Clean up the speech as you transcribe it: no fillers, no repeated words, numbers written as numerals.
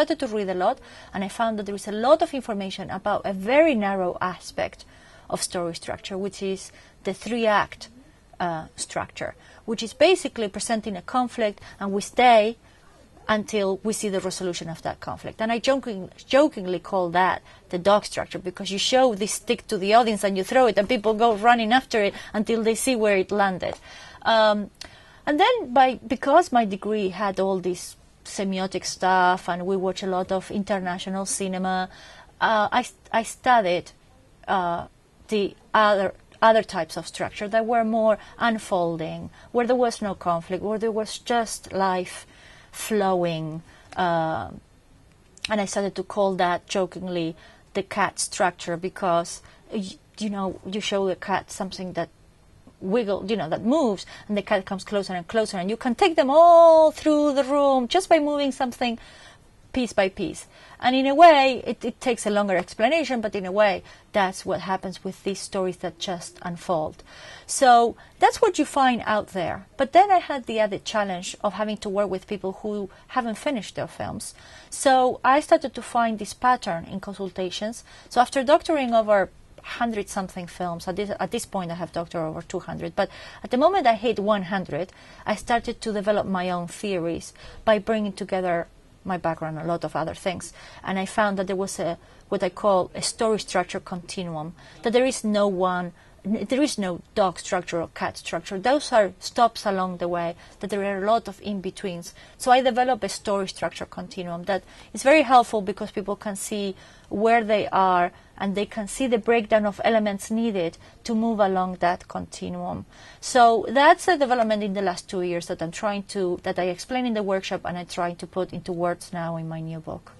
started to read a lot, and I found that there is a lot of information about a very narrow aspect of story structure, which is the three-act structure, which is basically presenting a conflict, and we stay until we see the resolution of that conflict. And I jokingly call that the dog structure, because you show this stick to the audience and you throw it and people go running after it until they see where it landed. And then because my degree had all this semiotic stuff and we watch a lot of international cinema, I studied the other types of structure that were more unfolding, where there was no conflict, where there was just life flowing, and I started to call that jokingly the cat structure, because you show the cat something that wiggles, that moves, and the cat comes closer and closer, and you can take them all through the room just by moving something piece by piece. And in a way, it takes a longer explanation, but in a way, that's what happens with these stories that just unfold. So that's what you find out there. But then I had the added challenge of having to work with people who haven't finished their films. So I started to find this pattern in consultations. So after doctoring over 100-something films, at this point I have doctored over 200, but at the moment I hit 100, I started to develop my own theories by bringing together my background, a lot of other things, and I found that there was what I call a story structure continuum, that there is no dog structure or cat structure. Those are stops along the way, that there are a lot of in-betweens. So I developed a story structure continuum that is very helpful because people can see where they are and they can see the breakdown of elements needed to move along that continuum. So that's a development in the last 2 years that I explain in the workshop and I'm trying to put into words now in my new book.